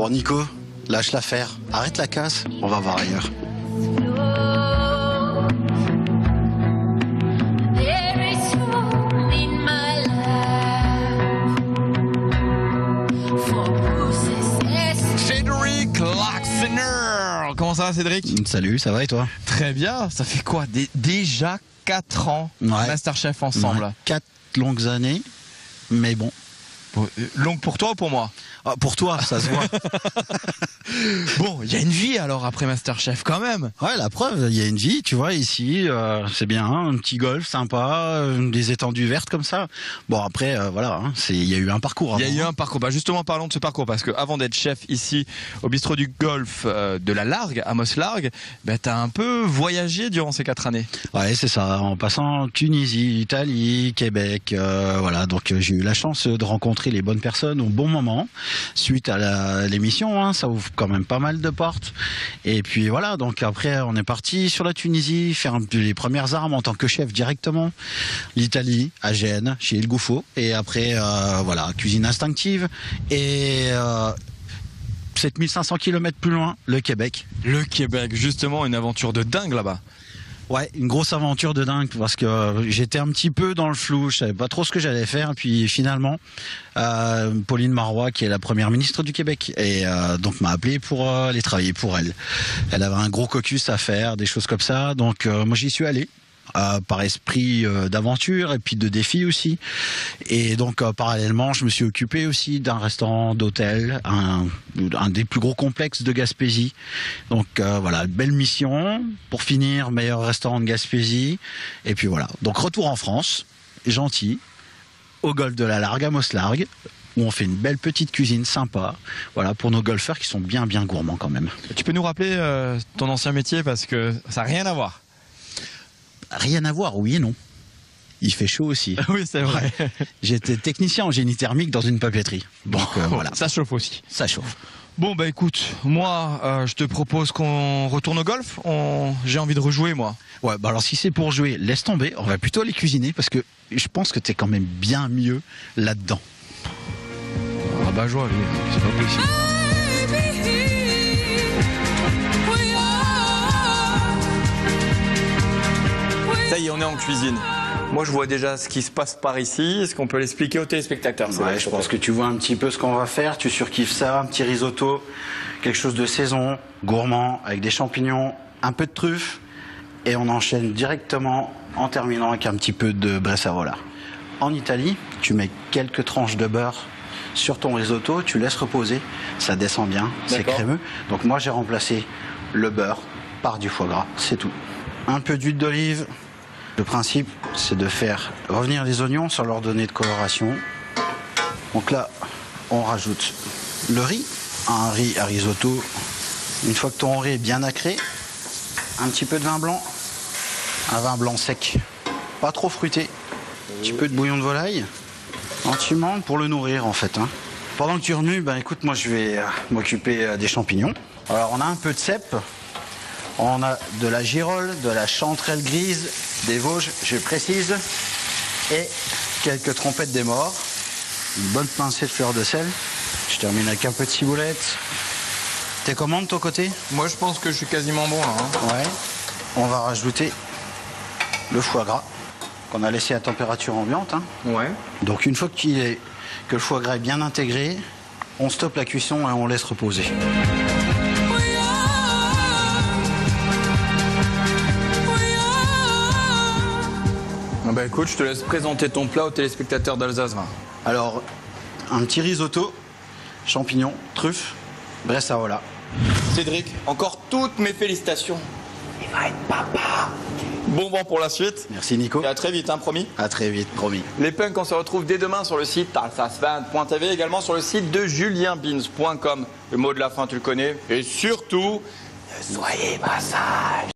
Bon Nico, lâche l'affaire, arrête la casse, on va voir ailleurs. Cédric Laxner. Comment ça va Cédric? Salut, ça va et toi? Très bien, ça fait quoi? Déjà 4 ans Masterchef ensemble. Ouais, 4 longues années, mais bon. Longue pour toi ou pour moi? Ah, pour toi, ça se voit. Bon, il y a une vie alors après Masterchef quand même. Ouais, la preuve, il y a une vie, tu vois, ici, c'est bien, hein, un petit golf sympa, des étendues vertes comme ça. Bon, après, voilà, hein, il y a eu un parcours avant. Il y a eu un parcours. Bah justement, parlons de ce parcours, parce que avant d'être chef ici, au bistrot du golf de la Largue, Amos Largue, bah, t'as un peu voyagé durant ces 4 années. Ouais, c'est ça, en passant Tunisie, Italie, Québec, voilà, donc j'ai eu la chance de rencontrer les bonnes personnes au bon moment. Suite à l'émission, hein, ça ouvre quand même pas mal de portes. Et puis voilà, donc après on est parti sur la Tunisie, faire les premières armes en tant que chef directement. L'Italie, à Gênes, chez El Gouffo. Et après, voilà, cuisine instinctive. Et 7500 km plus loin, le Québec. Le Québec, justement, une aventure de dingue là-bas. Ouais, une grosse aventure de dingue parce que j'étais un petit peu dans le flou, je savais pas trop ce que j'allais faire. Puis finalement, Pauline Marois, qui est la première ministre du Québec, et donc m'a appelé pour aller travailler pour elle. Elle avait un gros caucus à faire, des choses comme ça. Donc moi j'y suis allé. Par esprit d'aventure et puis de défi aussi. Et donc parallèlement, je me suis occupé aussi d'un restaurant d'hôtel, un des plus gros complexes de Gaspésie. Donc voilà, belle mission. Pour finir, meilleur restaurant de Gaspésie. Et puis voilà, donc retour en France, gentil, au golfe de la Largue, à Amos Largue, où on fait une belle petite cuisine sympa, voilà, pour nos golfeurs qui sont bien gourmands quand même. Tu peux nous rappeler ton ancien métier, parce que ça n'a rien à voir. Rien à voir, oui et non. Il fait chaud aussi. Oui, c'est vrai. J'étais technicien en génie thermique dans une papeterie. Donc voilà. Ça chauffe aussi. Ça chauffe. Bon, bah écoute, moi, je te propose qu'on retourne au golf. J'ai envie de rejouer, moi. Ouais, bah alors si c'est pour jouer, laisse tomber. On va plutôt aller cuisiner parce que je pense que t'es quand même bien mieux là-dedans. Ah bah joie, lui. C'est pas possible. Ça y est, on est en cuisine. Moi, je vois déjà ce qui se passe par ici. Est-ce qu'on peut l'expliquer aux téléspectateurs? Ouais, je pense que tu vois un petit peu ce qu'on va faire. Tu surkiffes ça, un petit risotto, quelque chose de saison, gourmand, avec des champignons, un peu de truffe. Et on enchaîne directement en terminant avec un petit peu de bresaola. En Italie, tu mets quelques tranches de beurre sur ton risotto, tu laisses reposer. Ça descend bien, c'est crémeux. Donc moi, j'ai remplacé le beurre par du foie gras, c'est tout. Un peu d'huile d'olive. Le principe, c'est de faire revenir les oignons sans leur donner de coloration. Donc là, on rajoute le riz, un riz à risotto. Une fois que ton riz est bien nacré, un petit peu de vin blanc, un vin blanc sec, pas trop fruité. Un petit peu de bouillon de volaille, gentiment pour le nourrir en fait. Hein. Pendant que tu remues, ben écoute, moi je vais m'occuper des champignons. Alors on a un peu de cèpe. On a de la girole, de la chanterelle grise, des Vosges, je précise, et quelques trompettes des morts, une bonne pincée de fleur de sel. Je termine avec un peu de ciboulette. T'es comment de ton côté? Moi, je pense que je suis quasiment bon là. Hein. Ouais. On va rajouter le foie gras qu'on a laissé à température ambiante. Hein. Ouais. Donc une fois que le foie gras est bien intégré, on stoppe la cuisson et on laisse reposer. Bah écoute, je te laisse présenter ton plat aux téléspectateurs d'Alsace 20. Alors, un petit risotto, champignons, truffes, bresaola. Cédric, encore toutes mes félicitations. Il va être papa. Bon vent pour la suite. Merci Nico. Et à très vite, hein, promis. À très vite, promis. Les punks, on se retrouve dès demain sur le site alsace20.tv, également sur le site de julienbins.com. Le mot de la fin, tu le connais. Et surtout, ne soyez pas sages.